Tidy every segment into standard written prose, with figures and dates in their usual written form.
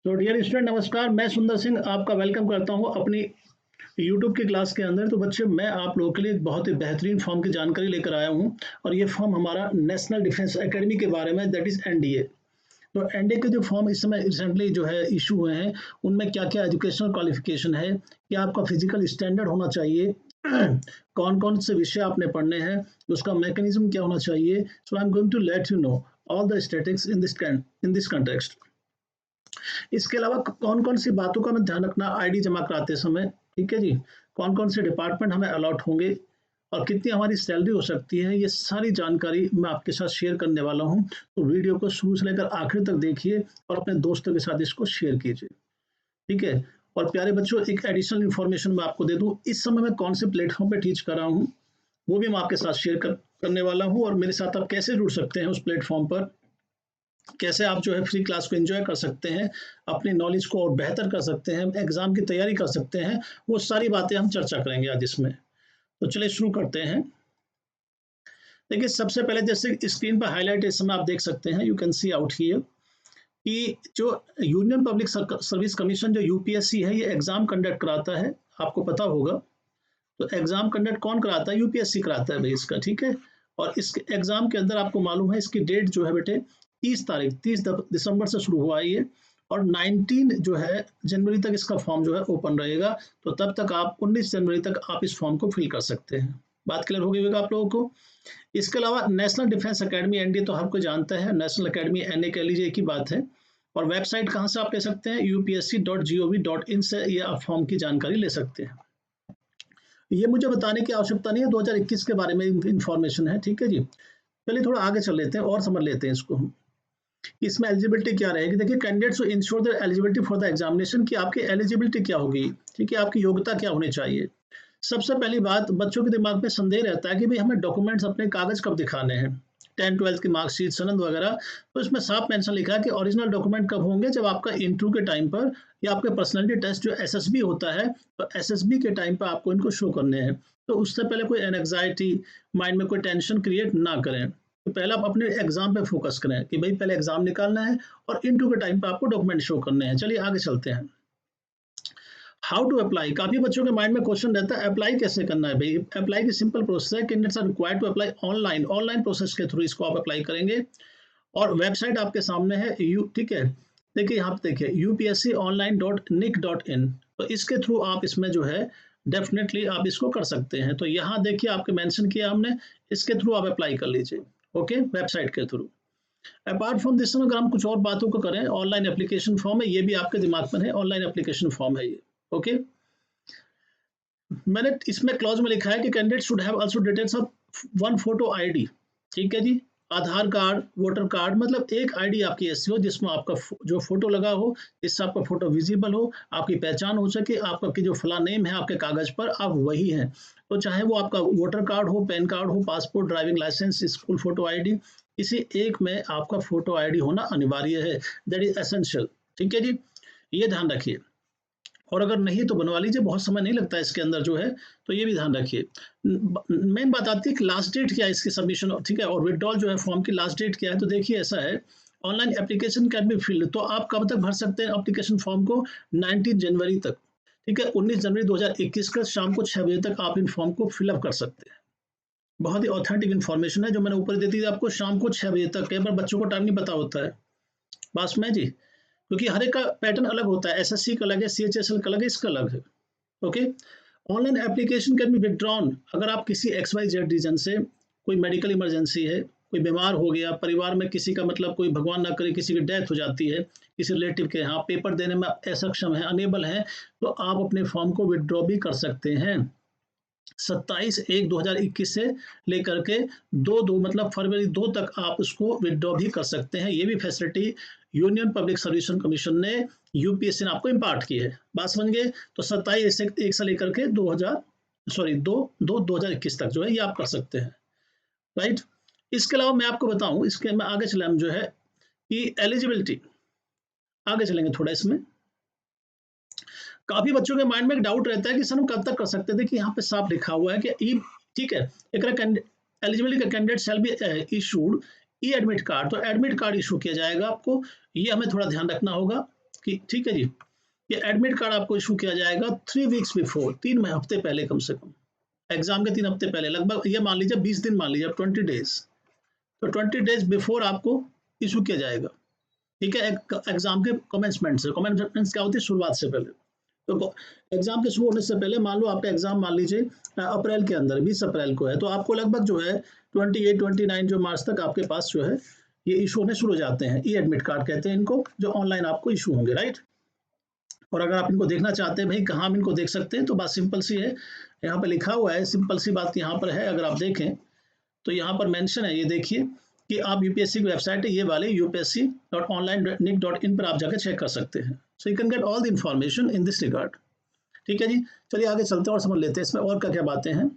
तो dear student नमस्कार, मैं सुंदर सिंह आपका वेलकम करता हूँ अपनी यूट्यूब की क्लास के अंदर। तो बच्चे, मैं आप लोगों के लिए एक बहुत ही बेहतरीन फॉर्म की जानकारी लेकर आया हूँ और ये फॉर्म हमारा नेशनल डिफेंस एकेडमी के बारे में, दैट इज एनडीए। तो एनडीए के जो फॉर्म इस समय रिसेंटली जो है इशू हुए हैं, उनमें क्या क्या एजुकेशनल क्वालिफिकेशन है, क्या आपका फिजिकल स्टैंडर्ड होना चाहिए, कौन कौन से विषय आपने पढ़ने हैं, उसका मैकेनिज्म क्या होना चाहिए। So I am going to let you know all the statistics in this context. इसके अलावा कौन कौन सी बातों का हमें ध्यान रखना आईडी जमा कराते समय, ठीक है जी। कौन कौन से डिपार्टमेंट हमें अलॉट होंगे और कितनी हमारी सैलरी हो सकती है, ये सारी जानकारी मैं आपके साथ शेयर करने वाला हूँ। तो वीडियो को शुरू से लेकर आखिर तक देखिए और अपने दोस्तों के साथ इसको शेयर कीजिए, ठीक है। और प्यारे बच्चों, एक एडिशनल इन्फॉर्मेशन मैं आपको दे दूं, इस समय मैं कौन से प्लेटफॉर्म पे टीच कर रहा हूँ वो भी मैं आपके साथ करने वाला हूँ, और मेरे साथ आप कैसे जुड़ सकते हैं उस प्लेटफॉर्म पर, कैसे आप जो है फ्री क्लास को एंजॉय कर सकते हैं, अपनी नॉलेज को और बेहतर कर सकते हैं, एग्जाम की तैयारी कर सकते हैं, वो सारी बातें हम चर्चा करेंगे आज इसमें। तो चलिए शुरू करते हैं। देखिए, सबसे पहले जैसे स्क्रीन पर हाईलाइट इस समय आप देख सकते हैं, you can see out here कि जो यूनियन पब्लिक सर्विस कमीशन जो यूपीएससी है, ये एग्जाम कंडक्ट कराता है, आपको पता होगा। तो एग्जाम कंडक्ट कौन कराता है? यूपीएससी कराता है भाई इसका, ठीक है। और इस एग्जाम के अंदर आपको मालूम है इसकी डेट जो है बेटे 30 दिसंबर से शुरू हुआ है ये, और 19 जो है जनवरी तक इसका फॉर्म जो है ओपन रहेगा। तो तब तक आप 19 जनवरी तक आप इस फॉर्म को फिल कर सकते हैं। बात क्लियर हो गई होगा आप लोगों को। इसके अलावा नेशनल डिफेंस एकेडमी एनडीए तो हर कोई जानता है, नेशनल एकेडमी एनए कह लीजिए, एक ही बात है। और वेबसाइट कहाँ से आप ले सकते हैं? upsc.gov.in से ये आप फॉर्म की जानकारी ले सकते हैं। ये मुझे बताने की आवश्यकता नहीं है, 2021 के बारे में इंफॉर्मेशन है, ठीक है जी। चलिए थोड़ा आगे चल लेते हैं और समझ लेते हैं इसको हम। इसमें एलिजिबिलिटी क्या रहेगी? देखिए, candidates ensure the eligibility for the examination, की आपकी एलिजिबिलिटी क्या होगी, ठीक है, आपकी योग्यता क्या होनी चाहिए। सबसे पहली बात, बच्चों के दिमाग में संदेह रहता है कि भाई हमें डॉक्यूमेंट्स अपने कागज कब दिखाने हैं, 10-12 की मार्कशीट, सनद वगैरह। तो इसमें साफ मेंशन लिखा है कि ओरिजिनल डॉक्यूमेंट कब होंगे? जब आपका इंटरव्यू के टाइम पर या आपके पर्सनैलिटी टेस्ट जो एसएसबी होता है, तो एसएसबी के टाइम पर आपको इनको शो करने हैं। तो उससे पहले कोई एंग्जाइटी, माइंड में कोई टेंशन क्रिएट ना करें। तो पहले आप अपने एग्जाम पे फोकस करें कि भाई पहले एग्जाम निकालना है और इंटरव्यू के टाइम पे आपको डॉक्यूमेंट शो करने हैं। चलिए आगे चलते हैं। हाउ टू अप्लाई, काफी बच्चों के माइंड में क्वेश्चन रहता है अप्लाई कैसे करना है। भाई अप्लाई की सिंपल प्रोसेस है, candidates are required to apply online process के थ्रू इसको आप अप्लाई करेंगे। और वेबसाइट आपके सामने है, यू ठीक है। देखिए यहाँ पे देखिए upsconline.nic.in, तो इसके थ्रू आप इसमें जो है डेफिनेटली आप इसको कर सकते हैं। तो यहाँ देखिए आपके मेंशन किया हमने, इसके थ्रू आप अप्लाई कर लीजिए, ओके, वेबसाइट के थ्रू। अपार्ट फ्रॉम दिस, अगर हम कुछ और बातों को करें, ऑनलाइन एप्लीकेशन फॉर्म है, ये भी आपके दिमाग में है, ऑनलाइन एप्लीकेशन फॉर्म है ये, ओके। मैंने इसमें क्लॉज में लिखा है कि candidate should have also details of one photo ID, ठीक है जी। आधार कार्ड, वोटर कार्ड, मतलब एक आईडी आपकी ऐसी हो जिसमें आपका जो फोटो लगा हो, जिससे आपका फोटो विजिबल हो, आपकी पहचान हो सके, आपका की जो फला नेम है आपके कागज पर आप वही हैं। तो चाहे वो आपका वोटर कार्ड हो, पैन कार्ड हो, passport, driving licence, school photo ID, इसी एक में आपका फोटो आईडी होना अनिवार्य है, दैट इज एसेंशियल, ठीक है जी। ये ध्यान रखिए। और अगर नहीं तो बनवा लीजिए, बहुत समय नहीं लगता है इसके अंदर जो है, तो ये भी ध्यान रखिए। मेन बात आती है कि लास्ट डेट क्या है इसकी सबमिशन, ठीक है, और विड्रॉल जो है फॉर्म की लास्ट डेट क्या है। तो देखिए ऐसा है, online application can be filled, तो आप कब तक भर सकते हैं एप्लीकेशन फॉर्म को? 19 जनवरी तक, ठीक है। 19 जनवरी 2021 का शाम को 6 बजे तक आप इन फॉर्म को फिलअप कर सकते हैं। बहुत ही ऑथेंटिक इन्फॉर्मेशन है जो मैंने ऊपर दे दी आपको, शाम को 6 बजे तक। कई बार बच्चों को टाइम नहीं पता होता है, बात में जी, क्योंकि हर एक का पैटर्न अलग होता है, एसएससी का अलग है, सीएचएसएल का अलग है, इसका अलग है, okay. Online application can B withdrawn, अगर आप किसी एक्स वाई जेड रीजन से, कोई मेडिकल इमरजेंसी है, कोई बीमार हो गया, परिवार में किसी का मतलब कोई भगवान ना करे किसी की डेथ हो जाती है, किसी रिलेटिव के यहाँ पेपर देने में असक्षम है, अनेबल है, तो आप अपने फॉर्म को विथड्रॉ भी कर सकते हैं। 27/1/2021 से लेकर के 2 मतलब फरवरी 2 तक आप उसको विथड्रॉ भी कर सकते हैं। ये भी facility union public service commission ने, यूपीएससी ने आपको इम्पार्ट की है। बात समझ गए? तो 27/1 से लेकर के 2021 तक जो है ये आप कर सकते हैं, राइट। इसके अलावा मैं आपको बताऊं, इसके मैं आगे चले हम जो है कि एलिजिबिलिटी, आगे चलेंगे थोड़ा इसमें। काफी बच्चों के माइंड में एक डाउट रहता है कि सर हम कब तक कर सकते थे, कि यहाँ पे साफ लिखा हुआ है कि ई, ठीक है, एलिजिबिलिटी का candidate shall be issued E admit card, तो एडमिट कार्ड इशू किया जाएगा आपको। ये हमें थोड़ा ध्यान रखना होगा कि ठीक है जी, ये एडमिट कार्ड आपको इशू किया जाएगा 3 वीक्स बिफोर, 3 हफ्ते पहले कम से कम, एग्जाम के 3 हफ्ते पहले, लगभग ये मान लीजिए 20 दिन, मान लीजिए 20 डेज, तो 20 डेज बिफोर आपको इशू किया जाएगा, ठीक है, एग्जाम के कमेंसमेंट से। कमेंसमेंट क्या होती है? शुरुआत से पहले। तो एग्जाम के शुरू होने से पहले मान लो आपका एग्जाम मान लीजिए अप्रैल के अंदर 20 अप्रैल को है, तो आपको लगभग जो है 28 29 जो मार्च तक आपके पास जो है ये इशू होने शुरू हो जाते हैं। ई एडमिट कार्ड कहते हैं इनको, जो ऑनलाइन आपको इशू होंगे, राइट। और अगर आप इनको देखना चाहते हैं भाई कहाँ हम इनको देख सकते हैं, तो बात सिंपल सी है, यहाँ पे लिखा हुआ है, सिंपल सी बात यहाँ पर है, अगर आप देखें तो यहाँ पर मेंशन है, ये देखिए कि आप यूपीएससी की वेबसाइट है ये वाले upsc.online.nic.in पर आप जाकर चेक कर सकते हैं। So you can get all the information in this regard, ठीक है जी। चलिए आगे चलते हैं और समझ लेते हैं इसमें और क्या क्या बातें हैं।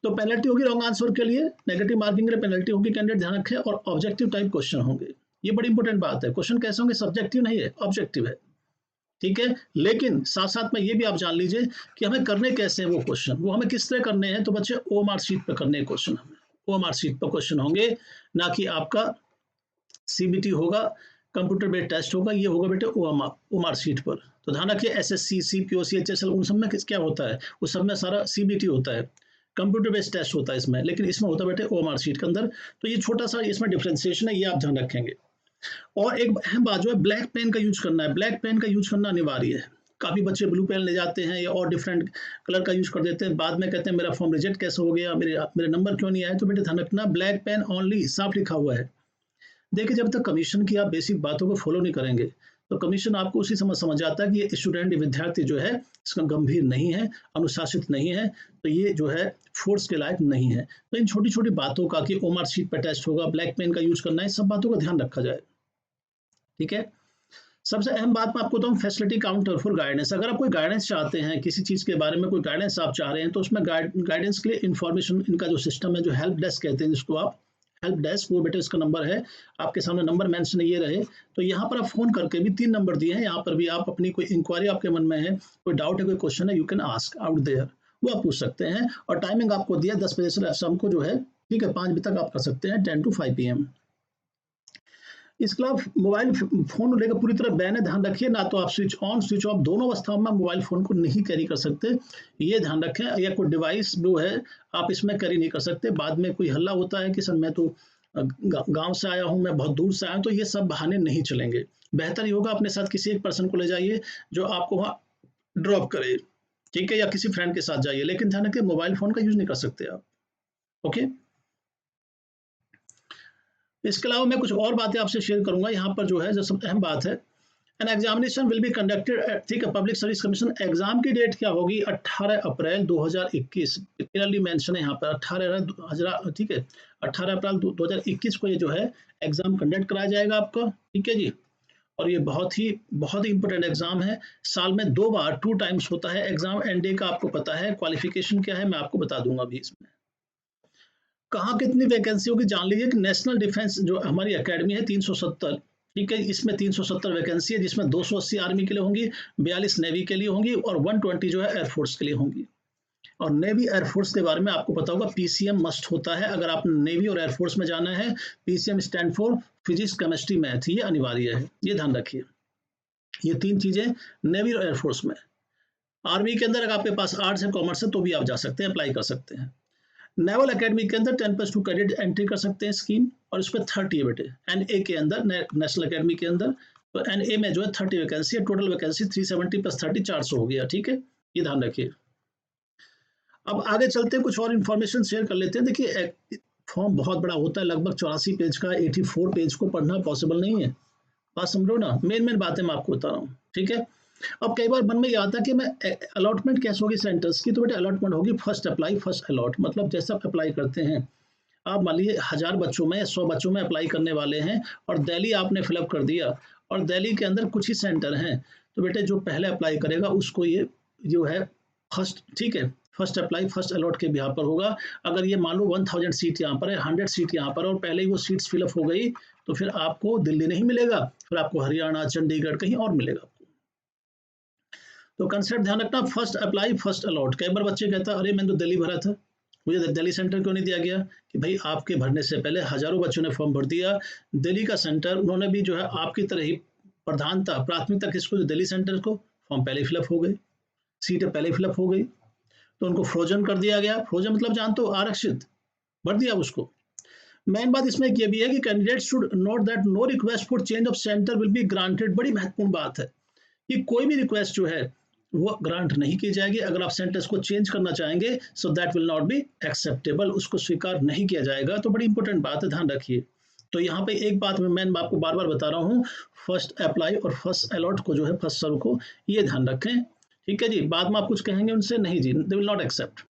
तो पेनल्टी होगी रॉन्ग आंसर के लिए, नेगेटिव मार्किंग के लिए पेनल्टी होगी, कैंडिडेट ध्यान रखें, और ऑब्जेक्टिव टाइप क्वेश्चन होंगे। ये बड़ी इंपॉर्टेंट बात है, क्वेश्चन कैसे होंगे? सब्जेक्टिव नहीं है, ऑब्जेक्टिव है, ठीक है। लेकिन साथ साथ में ये भी आप जान लीजिए कि हमें करने कैसे हैं वो क्वेश्चन, वो हमें किस तरह करने हैं। तो बच्चे ओएमआर शीट पर करने हैं क्वेश्चन, हमें ओएमआर शीट पर क्वेश्चन होंगे, ना कि आपका सीबीटी होगा, कंप्यूटर बेस्ड टेस्ट होगा, ये होगा बेटे ओएमआर शीट पर। तो ध्यान रखिए, एसएससी, सीपीओसी, एचएसएल, उन सब में क्या होता है? उस सब में सारा सीबीटी होता है, कंप्यूटर बेस्ड टेस्ट होता है इसमें, लेकिन इसमें होता है बेटे ओएमआर शीट के अंदर। तो ये छोटा सा इसमें डिफ्रेंसिएशन है, ये आप ध्यान रखेंगे। और एक अहम बात जो है, ब्लैक पेन का यूज करना है, ब्लैक पेन का यूज करना अनिवार्य है। काफी बच्चे ब्लू पेन ले जाते हैं या और डिफरेंट कलर का यूज कर देते हैं, बाद में कहते हैं मेरा फॉर्म रिजेक्ट कैसे हो गया, मेरे नंबर क्यों नहीं आए। तो बेटे ध्यान रखना, ब्लैक पेन ओनली, साफ लिखा हुआ है। देखिए, जब तक कमीशन की आप बेसिक बातों को फॉलो नहीं करेंगे, तो कमीशन आपको उसी समय समझ आता है कि ये स्टूडेंट, विद्यार्थी जो है इसका गंभीर नहीं है, अनुशासित नहीं है, तो ये जो है फोर्स के लायक नहीं है। तो इन छोटी छोटी बातों का कि ओएमआर शीट पर टेस्ट होगा, ब्लैक पेन का यूज करना है, सब बातों का ध्यान रखा जाए, ठीक है। सबसे अहम बात मैं आपको बताऊं, फैसिलिटी काउंटर फॉर गाइडेंस। अगर आप कोई गाइडेंस चाहते हैं किसी चीज के बारे में, कोई गाइडेंस आप चाह रहे हैं, तो उसमें गाइडेंस के लिए इंफॉर्मेशन, इनका जो सिस्टम है, जो हेल्प डेस्क कहते हैं जिसको आप, हेल्प डेस्क, वो बेटे इसका नंबर है आपके सामने, नंबर मेंशन ये रहे। तो यहाँ पर आप फोन करके भी 3 नंबर दिए हैं, यहाँ पर भी आप अपनी कोई इंक्वायरी आपके मन में है, कोई डाउट है, कोई क्वेश्चन है, you can ask out there, वो आप पूछ सकते हैं। और टाइमिंग आपको दिया 10 बजे से शाम को जो है, ठीक है, 5 बजे तक आप कर सकते हैं, 10 to 5 PM। इसके अलावा मोबाइल फोन लेकर पूरी तरह बैन है, ध्यान रखिए। ना तो आप स्विच ऑन स्विच ऑफ, दोनों अवस्थाओं में मोबाइल फोन को नहीं कैरी कर सकते, ये ध्यान रखें। या कोई डिवाइस जो है आप इसमें कैरी नहीं कर सकते। बाद में कोई हल्ला होता है कि सर मैं तो गांव से आया हूं, मैं बहुत दूर से आया हूं, तो ये सब बहाने नहीं चलेंगे। बेहतर ये होगा अपने साथ किसी एक पर्सन को ले जाइए जो आपको वहां ड्रॉप करे, ठीक है, या किसी फ्रेंड के साथ जाइए, लेकिन ध्यान रखिए मोबाइल फोन का यूज नहीं कर सकते आप, ओके। इसके अलावा मैं कुछ और बातें आपसे शेयर करूंगा यहाँ पर, जो है जो सब अहम बात है, an examination will be conducted, ठीक है, पब्लिक सर्विस कमीशन, एग्जाम की डेट क्या होगी? 18 अप्रैल 2021, क्लियरली मेंशन है यहाँ पर 18, ठीक है, 18 अप्रैल 2021 को ये जो है एग्जाम कंडक्ट कराया जाएगा आपका, ठीक है जी। और ये बहुत ही इंपॉर्टेंट एग्जाम है, साल में 2 बार 2 टाइम्स होता है एग्जाम। एंड डे का आपको पता है, क्वालिफिकेशन क्या है मैं आपको बता दूंगा अभी। इसमें कहाँ कितनी वैकेंसी होगी जान लीजिए कि नेशनल डिफेंस जो हमारी एकेडमी है 370, ठीक है, इसमें 370 वैकेंसी है, जिसमें 280 आर्मी के लिए होंगी, 42 नेवी के लिए होंगी, और 120 जो है एयरफोर्स के लिए होंगी। और नेवी एयरफोर्स के बारे में आपको पता होगा, पीसीएम मस्ट होता है अगर आप नेवी और एयरफोर्स में जाना है। PCM stand for physics, chemistry, math, ये अनिवार्य है, ये ध्यान रखिए। ये 3 चीजें नेवी और एयरफोर्स में। आर्मी के अंदर अगर आपके पास आर्ट्स है, कॉमर्स है, तो भी आप जा सकते हैं, अप्लाई कर सकते हैं। नेवल एकेडमी के अंदर 10+2 कैडेट एंट्री कर सकते हैं स्कीम, और उस पर 30 है बेटे। एनए के अंदर, नेशनल एकेडमी के अंदर, तो एनए में जो है 30 वैकेंसी है, टोटल वैकेंसी 370 + 30 400 हो गया, ठीक है, ये ध्यान रखिए। अब आगे चलते हैं, कुछ और इन्फॉर्मेशन शेयर कर लेते हैं। देखिए फॉर्म बहुत बड़ा होता है, लगभग 84 पेज का, 84 पेज को पढ़ना पॉसिबल नहीं है, बात समझो ना, मेन बातें मैं आपको बता रहा हूँ, ठीक है। अब कई बार मन में ये आता है कि मैं अलॉटमेंट कैसे होगी सेंटर्स की, तो बेटे अलॉटमेंट होगी फर्स्ट अप्लाई फर्स्ट अलॉट। मतलब जैसे आप अप्लाई करते हैं, आप मान लीजिए 1000 बच्चों में, 100 बच्चों में अप्लाई करने वाले हैं, और दिल्ली आपने फिलअप कर दिया, और दिल्ली के अंदर कुछ ही सेंटर हैं, तो बेटे जो पहले अप्लाई करेगा उसको ये जो है फर्स्ट, ठीक है, फर्स्ट अप्लाई फर्स्ट अलॉट के बिहार पर होगा। अगर ये मान लो 1000 सीट यहाँ पर है, 100 सीट यहाँ पर, और पहले ही वो सीट्स फिलअप हो गई, तो फिर आपको दिल्ली नहीं मिलेगा, फिर आपको हरियाणा, चंडीगढ़, कहीं और मिलेगा। तो कंसेप्ट ध्यान रखना, फर्स्ट अप्लाई फर्स्ट अलॉट। कई बार बच्चे कहता है अरे मैंने तो दिल्ली भरा था, मुझे दिल्ली सेंटर क्यों नहीं दिया गया? कि भाई आपके भरने से पहले हजारों बच्चों ने फॉर्म भर दिया, दिल्ली का सेंटर उन्होंने भी जो है आपकी तरह ही प्रधानता प्राथमिकता किसको, दिल्ली सेंटर को, फॉर्म पहले फिलअप हो गई, सीटें पहले फिलअप हो गई, तो उनको फ्रोजन कर दिया गया। फ्रोजन मतलब जानते हो, आरक्षित, भर दिया उसको। मेन बात इसमें ये भी है कि candidate should note that no request for change of centre will be granted. बड़ी महत्वपूर्ण बात है कि कोई भी रिक्वेस्ट जो है वो ग्रांट नहीं की जाएगी। अगर आप सेंटेंस को चेंज करना चाहेंगे so that will not be acceptable, उसको स्वीकार नहीं किया जाएगा। तो बड़ी इंपॉर्टेंट बात है, ध्यान रखिए। तो यहाँ पे एक बात मैं आपको बार बार बता रहा हूँ, फर्स्ट अप्लाई और फर्स्ट अलॉट को जो है, फर्स्ट सर्व को, ये ध्यान रखें, ठीक है जी। बाद में आप कुछ कहेंगे उनसे, नहीं जी, they will not accept.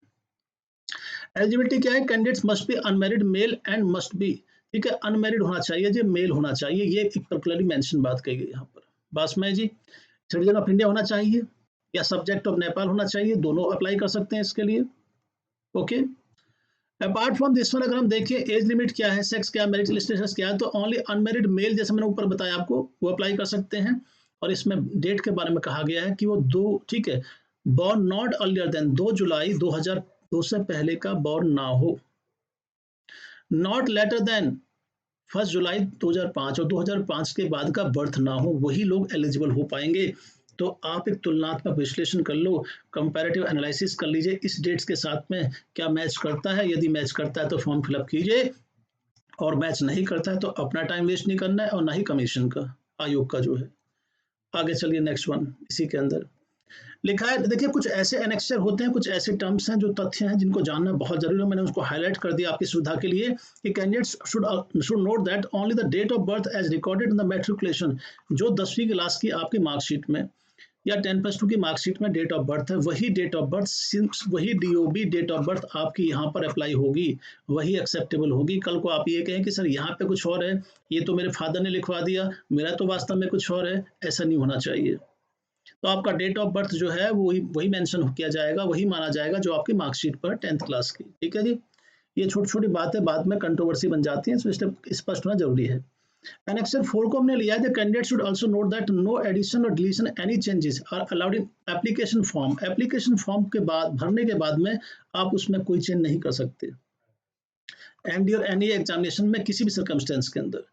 Eligibility क्या है, candidates must be unmarried male and must be, ठीक है, अनमैरिड होना चाहिए जी, मेल होना चाहिए, ये एक पर्टिकुलरली मेंशन बात कही गई यहाँ पर। बस में जी, सिटीजन ऑफ इंडिया होना चाहिए या सब्जेक्ट ऑफ नेपाल होना चाहिए, दोनों अप्लाई कर सकते हैं इसके लिए। Okay, apart from this one अगर हम देखें, एज लिमिट क्या है, सेक्स क्या है, मैरिटल स्टेटस क्या है, तो ओनली अनमैरिड मेल, जैसे मैंने ऊपर बताया आपको, वो अप्लाई कर सकते हैं। और इसमें डेट के बारे में कहा गया है कि वो दो, ठीक है, बॉर्न नॉट अर्लियर देन 2 जुलाई 2002 से पहले का बॉर्न ना हो, नॉट लेटर देन 1 जुलाई 2005 और 2005 के बाद का बर्थ ना हो, वही लोग एलिजिबल हो पाएंगे। तो आप एक तुलनात्मक विश्लेषण कर लो, कंपैरेटिव एनालिसिस कर लीजिए, इस डेट्स के साथ में क्या मैच करता है। यदि मैच करता है तो फॉर्म फिलअप कीजिए, और मैच नहीं करता है तो अपना टाइम वेस्ट नहीं करना है, और ना ही कमीशन का, आयोग का जो है। आगे चलिए, नेक्स्ट वन इसी के अंदर लिखा है। देखिए, कुछ ऐसे एनेक्सचर होते हैं, कुछ ऐसे टर्म्स हैं, जो तथ्य हैं जिनको जानना बहुत जरूरी है। मैंने उसको हाईलाइट कर दिया आपकी सुविधा के लिए कि candidates should note that only the date of birth as recorded in the matriculation, जो 10वीं क्लास की आपकी मार्कशीट में या 10+2 की मार्कशीट में डेट ऑफ बर्थ है, वही डेट ऑफ बर्थ, वही डीओबी डेट ऑफ बर्थ आपकी यहाँ पर अप्लाई होगी, वही एक्सेप्टेबल होगी। कल को आप ये कहें कि सर यहाँ पे कुछ और है, ये तो मेरे फादर ने लिखवा दिया, मेरा तो वास्तव में कुछ और है, ऐसा नहीं होना चाहिए। तो आपका डेट ऑफ बर्थ जो है वही वही मेंशन किया जाएगा, वही माना जाएगा जो आपकी मार्कशीट पर 10th क्लास की, ठीक है जी। ये छोटी छोटी बातें बाद में कंट्रोवर्सी बन जाती हैं, तो स्पष्ट होना जरूरी है। एनेक्सर 4 को हमने लिया है, the candidate should also note that no addition और deletion any changes are allowed in application form. Application form के बाद, भरने के बाद में आप उसमें कोई चेंज नहीं कर सकते, एंड और एनी एग्जामिनेशन में किसी भी सर्कमस्टेंस के अंदर।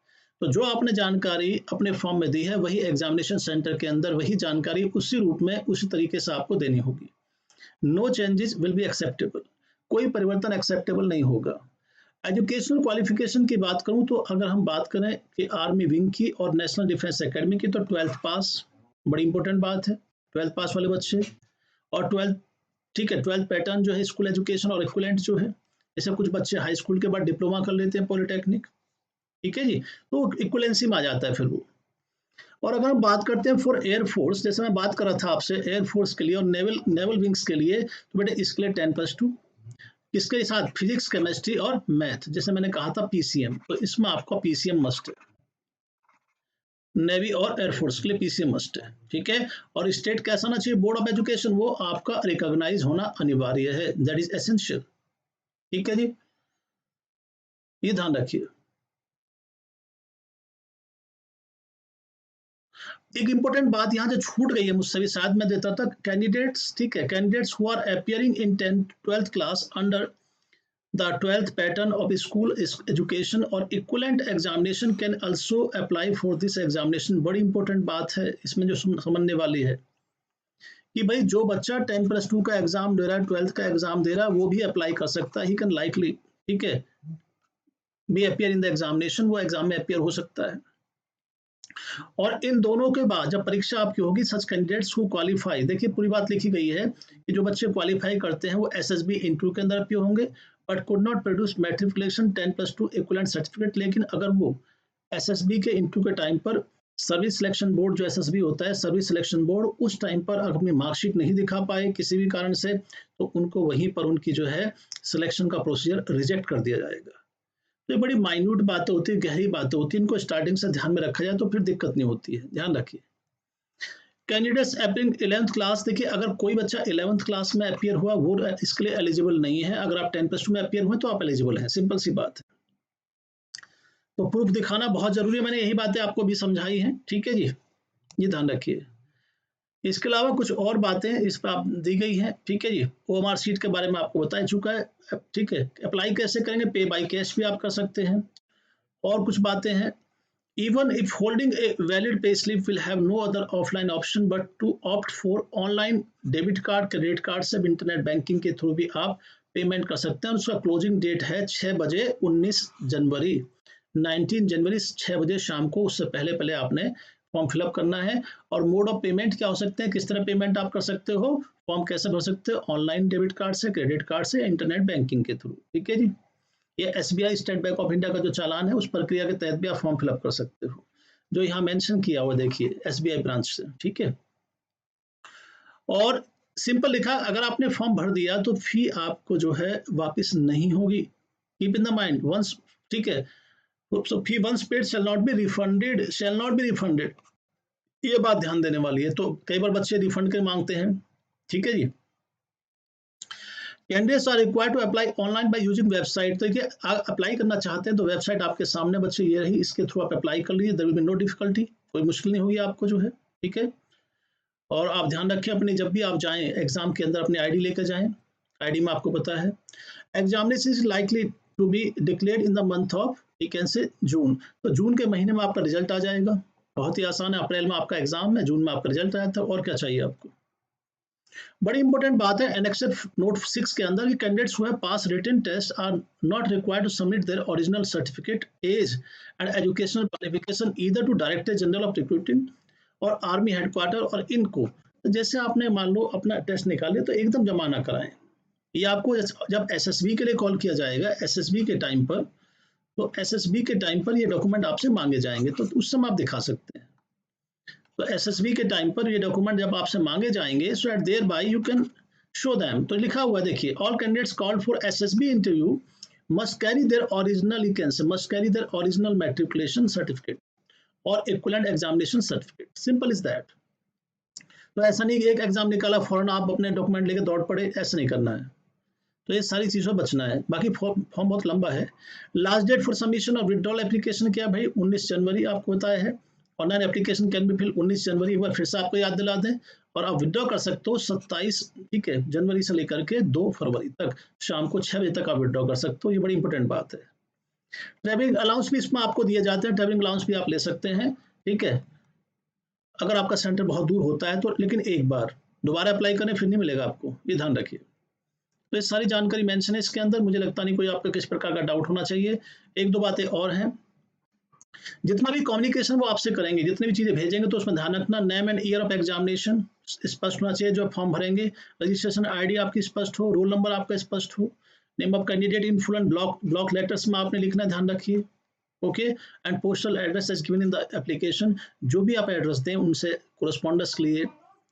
तो जो आपने जानकारी अपने फॉर्म में दी है, वही एग्जामिनेशन सेंटर के अंदर वही जानकारी उसी रूप में, उसी तरीके से आपको देनी होगी। No changes will be acceptable, कोई परिवर्तन एक्सेप्टेबल नहीं होगा। एजुकेशनल क्वालिफिकेशन की बात करूं तो अगर हम बात करें कि आर्मी विंग की और नेशनल डिफेंस एकेडमी की, तो 12th पास बड़ी इंपॉर्टेंट बात है, 12th पास वाले बच्चे, और 12th, ठीक है, 12th पैटर्न जो है स्कूल एजुकेशन और इक्विवेलेंट जो है, जैसे कुछ बच्चे हाई स्कूल के बाद डिप्लोमा कर लेते हैं पॉलिटेक्निक, ठीक है जी, तो इक्विवेलेंसी में आ जाता है फिर वो। और अगर हम बात करते हैं फॉर एयरफोर्स, जैसे मैं बात कर रहा था आपसे एयरफोर्स के लिए और नेवल विंग्स के लिए, तो बेटे इसके लिए 10+2, इसके साथ फिजिक्स, केमिस्ट्री और मैथ, जैसे मैंने कहा था पीसीएम, तो इसमें आपका पीसीएम मस्ट है, नेवी और एयरफोर्स के लिए पीसीएम मस्ट है, ठीक है। और स्टेट कैसा होना चाहिए, बोर्ड ऑफ एजुकेशन, वो आपका रिकॉग्नाइज होना अनिवार्य है, दैट इज एसेंशियल, ठीक है जी, ये ध्यान रखिए। एक इंपॉर्टेंट बात यहाँ जो छूट गई है मुझसे भी, शायद मैं देता था, कैंडिडेट्स, ठीक है, candidates who are appearing in 12th class under the 12th pattern of school education or equivalent examination can also apply for this examination। बड़ी इंपॉर्टेंट बात है इसमें जो समझने वाली है कि भाई जो बच्चा 10+2 का एग्जाम दे रहा है, 12th का एग्जाम दे रहा है, वो भी अप्लाई कर सकता है, ही कैन लाइकली, ठीक है, B appear in the examination, वो एग्जाम में अपियर हो सकता है। और इन दोनों के बाद जब परीक्षा आपकी होगी, सच कैंडिडेट्स हु क्वालिफाई, देखिए पूरी बात लिखी गई है कि जो बच्चे क्वालिफाई करते हैं वो एसएसबी इंटरव्यू के अंदर अपियर होंगे, but could not produce matriculation 10+2 equivalent certificate. लेकिन अगर वो एसएसबी के इंटरव्यू के टाइम पर सर्विस सिलेक्शन बोर्ड, जो एसएसबी होता है सर्विस सिलेक्शन बोर्ड, उस टाइम पर अगर अपनी मार्कशीट नहीं दिखा पाए किसी भी कारण से, तो उनको वहीं पर उनकी जो है सिलेक्शन का प्रोसीजर रिजेक्ट कर दिया जाएगा। तो ये बड़ी माइन्यूट बातें होती है, गहरी बातें होती है, इनको स्टार्टिंग से ध्यान में रखा जाए तो फिर दिक्कत नहीं होती है, ध्यान रखिए। कैंडिडेट्स अपियरिंग 11th क्लास, देखिए अगर कोई बच्चा 11th क्लास में अपियर हुआ, वो इसके लिए एलिजिबल नहीं है। अगर आप 10+2 में अपियर हुए तो आप एलिजिबल हैं, सिंपल सी बात है। तो प्रूफ दिखाना बहुत जरूरी है, मैंने यही बातें आपको भी समझाई हैं, ठीक है जी, ये ध्यान रखिए। इसके अलावा कुछ और बातें इस पर आप दी गई हैं, ठीक है जी। ओएमआर शीट के बारे में आपको बता चुका है, ठीक है। अप्लाई कैसे करेंगे, पे बाई कैश भी आप कर सकते हैं। और कुछ बातें हैं Even if holding a valid payslip will have no other offline option but to opt for online debit card credit card से इंटरनेट बैंकिंग के थ्रू भी आप पेमेंट कर सकते हैं। उसका क्लोजिंग डेट है 6 बजे 19 जनवरी 19 जनवरी 6 बजे शाम को। उससे पहले पहले आपने फॉर्म फिलअप करना है। और मोड ऑफ पेमेंट क्या हो सकते हैं, किस तरह पेमेंट आप कर सकते हो, फॉर्म कैसे भर सकते हो, ऑनलाइन डेबिट कार्ड से, क्रेडिट कार्ड से, इंटरनेट बैंकिंग के थ्रू। ठीक है जी। ये SBI state bank of India का जो चालान है उस प्रक्रिया के तहत भी आप फॉर्म फिलअप कर सकते हो, जो यहाँ मेंशन किया हुआ देखिए एसबीआई ब्रांच से। ठीक है। और सिंपल लिखा, अगर आपने फॉर्म भर दिया तो फी आपको जो है वापस नहीं होगी। Keep in the mind once, ठीक है। So fee once paid shall not be refunded, shall not be refunded, ये बात ध्यान देने वाली है। तो कई बार बच्चे रिफंड के मांगते हैं। ठीक है जी। Candidates are required to apply online by using website. तो देखिए अप्लाई करना चाहते हैं तो वेबसाइट आपके सामने बच्चे ये रही, इसके थ्रू आप अप्लाई कर लीजिए। There will be no difficulty, कोई मुश्किल नहीं होगी आपको जो है। ठीक है। और आप ध्यान रखें अपनी, जब भी आप जाएं एग्जाम के अंदर अपनी आईडी लेकर जाएं। आईडी में आपको पता है examination is likely to be declared in the month of, you can say June. तो जून के महीने में आपका रिजल्ट आ जाएगा। बहुत ही आसान है। अप्रैल में आपका एग्जाम है, जून में आपका रिजल्ट आया था, और क्या चाहिए आपको। बड़ी इंपॉर्टेंट बात है एनेक्सर नोट 6 के अंदर कि candidates who have pass written test are not required to submit their original certificate, age and educational qualification either to director general of recruiting और आर्मी हेडक्वार्टर और इनको। तो जैसे आपने मान लो अपना टेस्ट निकाले तो एकदम जमा ना कराएं। ये आपको जब एसएसबी के लिए कॉल किया जाएगा, एसएसबी के टाइम पर, तो एसएसबी के टाइम पर ये डॉक्यूमेंट आपसे मांगे जाएंगे, तो उस समय आप दिखा सकते हैं। तो एसएसबी के टाइम पर ये डॉक्यूमेंट जब आपसे मांगे जाएंगे, so at thereby you can show them. तो लिखा हुआ है देखिए, all candidates called for SSB interview must carry their original, you can say must carry their original matriculation certificate और equivalent examination certificate. Simple is that. तो ऐसा नहीं कि एक एग्जाम निकाला फौरन आप अपने डॉक्यूमेंट लेके दौड़ पड़े, ऐसा नहीं करना है। तो ये सारी चीज़ों बचना है। बाकी फॉर्म बहुत लंबा है। Last date for submission of withdrawal application क्या भाई, 19 जनवरी आपको बताया है। Online application can be fill 19 जनवरी, एक बार फिर से आपको याद दिला दें। और आप विड्रॉ कर सकते हो 27, ठीक है, जनवरी से लेकर के 2 फरवरी तक शाम को 6 बजे तक आप विड्रॉ कर सकते हो। ये बड़ी इंपॉर्टेंट बात है। ट्रैवलिंग अलाउंस भी इसमें आपको दिए जाते हैं, ट्रैवलिंग अलाउंस भी आप ले सकते हैं। ठीक है, अगर आपका सेंटर बहुत दूर होता है तो, लेकिन एक बार दोबारा अप्लाई करें फिर नहीं मिलेगा आपको, ये ध्यान रखिए। तो ये सारी जानकारी मेंशन है इसके अंदर। मुझे लगता नहीं कोई आपको किस प्रकार का डाउट होना चाहिए। एक दो बातें और हैं, जितना भी कम्युनिकेशन वो आपसे करेंगे, जितनी भी चीजें भेजेंगे, तो उसमें ध्यान रखना name and year of examination स्पष्ट होना चाहिए जो फॉर्म भरेंगे। रजिस्ट्रेशन आईडी आपकी स्पष्ट हो, रोल नंबर आपका स्पष्ट हो, name of candidate in full and block letters में आपने लिखना, ध्यान रखिए। Okay, and postal address as given in the application. जो भी आप एड्रेस दें उनसे कोरस्पॉन्डेंस के लिए,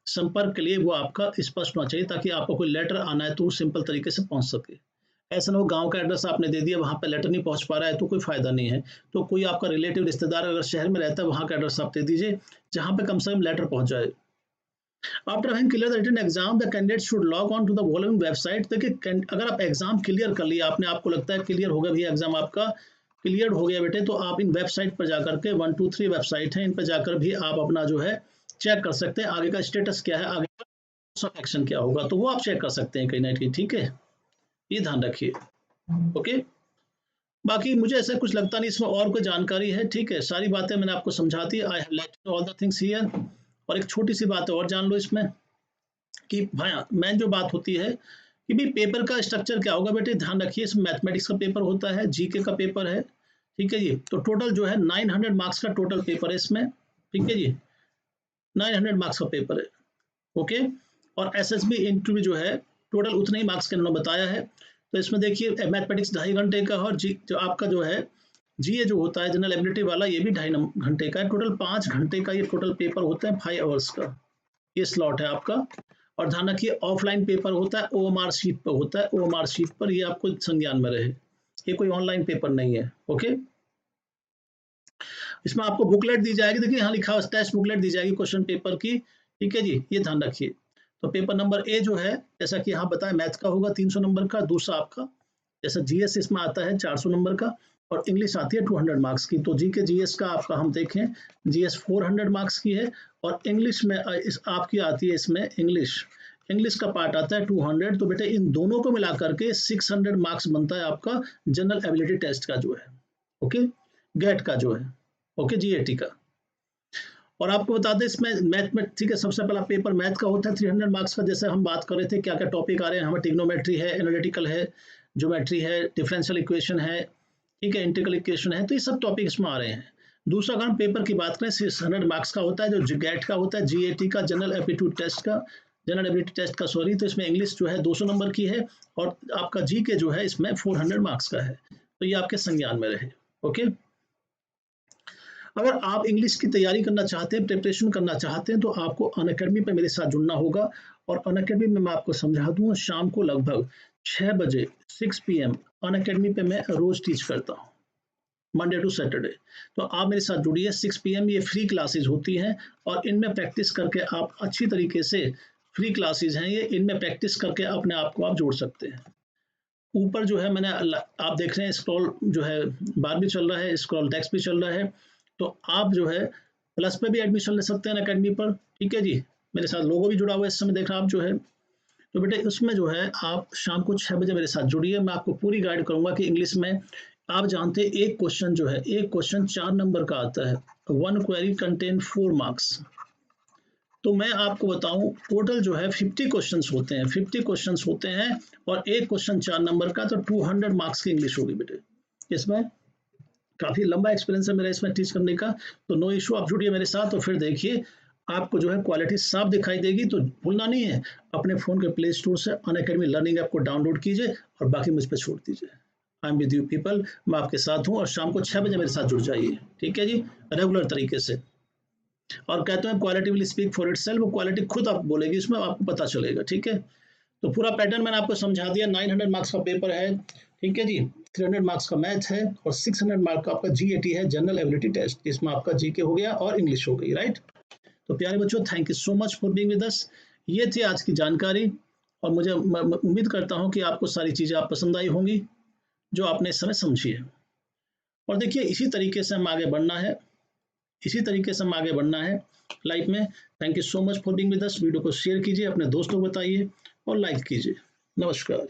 संपर्क के लिए वो आपका स्पष्ट होना चाहिए, ताकि आपको कोई लेटर आना है तो सिंपल तरीके से पहुंच सके। ऐसा ना हो गांव का एड्रेस आपने दे दिया, वहां पे लेटर नहीं पहुंच पा रहा है तो कोई फायदा नहीं है। तो कोई आपका रिलेटिव रिश्तेदार अगर शहर में रहता है, वहां का एड्रेस आप दे दीजिए जहां पे कम से कम लेटर पहुंच जाए। After having clear the written exam the candidate should log on to the following website. देखिए अगर आप एग्जाम क्लियर कर लिया आपने, आपको लगता है क्लियर हो गया भैया, एग्जाम आपका क्लियर हो गया बेटे, तो आप इन वेबसाइट पर जाकर के 1 2 3 वेबसाइट है, इन पर जाकर भी आप अपना जो है चेक कर सकते हैं आगे का स्टेटस क्या है, आगे का एक्शन क्या होगा, तो वो आप चेक कर सकते हैं कहीं ना कहीं। ठीक है, ये ध्यान रखिए। ओके, बाकी मुझे ऐसा कुछ लगता नहीं इसमें और कोई जानकारी है। ठीक है, सारी बातें मैंने आपको समझा दी। I have let all the things here. और एक छोटी सी बात और जान लो इसमें कि भाई मेन जो बात होती है कि भाई पेपर का स्ट्रक्चर क्या होगा बेटे, ध्यान रखिए। इसमें मैथमेटिक्स का पेपर होता है, जीके का पेपर है। ठीक है जी, तो टोटल जो है 900 मार्क्स का टोटल पेपर है इसमें। ठीक है जी, 900 मार्क्स का पेपर है। ओके, और एसएसबी इंटरव्यू जो है टोटल उतने ही मार्क्स के उन्होंने बताया है। तो इसमें देखिए मैथमेटिक्स 2.5 घंटे का, और जी जो आपका जो है जीए जो होता है जनरल एबिलिटी वाला, ये भी 2.5 घंटे का है। टोटल 5 घंटे का ये टोटल पेपर होता है, 5 आवर्स का ये स्लॉट है आपका। और ध्यान रखिए ऑफलाइन पेपर होता है, ओएमआर शीट पर होता है, ओएमआर शीट पर, ये आपको संज्ञान में रहे, ये कोई ऑनलाइन पेपर नहीं है। ओके, इसमें आपको बुकलेट दी जाएगी, देखिए यहाँ लिखा हुआ टेस्ट बुकलेट दी जाएगी क्वेश्चन पेपर की। ठीक है जी, ये ध्यान रखिए। तो पेपर नंबर ए जो है, जैसा कि यहाँ बताया, मैथ का होगा 300 नंबर का। दूसरा आपका जैसा जीएस इसमें आता है 400 नंबर का, और इंग्लिश आती है 200 मार्क्स की। तो जी के जीएस का आपका हम देखें, जीएस 400 मार्क्स की है, और इंग्लिश में आपकी आती है इसमें इंग्लिश का पार्ट आता है 200। तो बेटे इन दोनों को मिला करके 600 मार्क्स बनता है आपका जनरल एबिलिटी टेस्ट का जो है। ओके, गेट का जो है। ओके, जीएटी का। और आपको बता दें इसमें मैथ में, ठीक है, सबसे पहला पेपर मैथ का होता है 300 मार्क्स का। जैसे हम बात कर रहे थे क्या क्या टॉपिक आ रहे हैं हमें, ट्रिग्नोमेट्री है, एनालिटिकल है, ज्योमेट्री है, डिफरेंशियल इक्वेशन है, ठीक है, इंटीग्रल इक्वेशन है, तो ये सब टॉपिक इसमें आ रहे हैं। दूसरा अगर हम पेपर की बात करें 600 मार्क्स का होता है, जो गैट का होता है, जीएटी का, जनरल एप्टीट्यूड टेस्ट का, जनरल एबिलिटी टेस्ट का, सॉरी, तो इसमें इंग्लिश जो है 200 नंबर की है, और आपका जी के जो है इसमें 400 मार्क्स का है। तो ये आपके संज्ञान में रहे। ओके, अगर आप इंग्लिश की तैयारी करना चाहते हैं, प्रिपरेशन करना चाहते हैं, तो आपको अनअकैडमी पे मेरे साथ जुड़ना होगा। और अनअकैडमी में मैं आपको समझा दूंगा, शाम को लगभग 6 बजे 6 PM अनअकैडमी पे मैं रोज टीच करता हूँ, मंडे टू सैटरडे। तो आप मेरे साथ जुड़िए 6 PM, ये फ्री क्लासेस होती हैं, और इनमें प्रैक्टिस करके आप अच्छी तरीके से, फ्री क्लासेस हैं ये, इनमें प्रैक्टिस करके अपने आप को आप जोड़ सकते हैं। ऊपर जो है मैंने आप देख रहे हैं स्क्रॉल जो है बार भी चल रहा है, स्क्रॉल टेक्स्ट भी चल रहा है, तो आप जो है प्लस पे भी एडमिशन ले सकते हैं अकेडमी पर, ठीक है जी। मेरे साथ लोगो भी जुड़ा हुआ है इस समय, देख रहे हैं आप जो है। तो बेटे उसमें जो है आप शाम को 6 बजे मेरे साथ जुड़िए, मैं आपको पूरी गाइड करूंगा कि इंग्लिश में आप जानते हैं एक क्वेश्चन जो है, एक क्वेश्चन 4 नंबर का आता है, 1 क्वेरी कंटेन 4 मार्क्स। तो मैं आपको बताऊं टोटल जो है 50 क्वेश्चंस होते हैं, 50 क्वेश्चंस होते हैं, और एक क्वेश्चन 4 नंबर का, तो 200 मार्क्स की इंग्लिश होगी बेटे। इसमें काफी लंबा एक्सपीरियंस है मेरा इसमें टीच करने का, तो नो इशू, आप जुड़िए मेरे साथ। तो फिर देखिए आपको जो है क्वालिटी साफ दिखाई देगी। तो भूलना नहीं है, अपने फोन के प्ले स्टोर से अनअकैडमी लर्निंग ऐप को डाउनलोड कीजिए और बाकी मुझ पर छोड़ दीजिए। I am with you people, मैं आपके साथ हूँ, और शाम को 6 बजे मेरे साथ जुड़ जाइए, ठीक है जी, रेगुलर तरीके से। और कहते हैं quality will speak for itself, वो क्वालिटी खुद आप बोलेगी, इसमें आपको पता चलेगा, ठीक है। तो पूरा पैटर्न मैंने आपको समझा दिया। 900 मार्क्स का पेपर है, ठीक है जी, 300 मार्क्स का मैथ है, और 600 मार्क्स का आपका जीएटी है, जनरल एबिलिटी टेस्ट, जिसमें आपका जीके हो गया और इंग्लिश हो गई, राइट। तो प्यारे बच्चों, thank you so much for being with us. ये थी आज की जानकारी, और मुझे उम्मीद करता हूँ कि आपको सारी चीज़ें आप पसंद आई होंगी जो आपने इस समय समझी है। और देखिए इसी तरीके से हम आगे बढ़ना है, इसी तरीके से हम आगे बढ़ना है लाइफ में। Thank you so much for being with us. Video को शेयर कीजिए, अपने दोस्तों को बताइए और लाइक कीजिए। नमस्कार।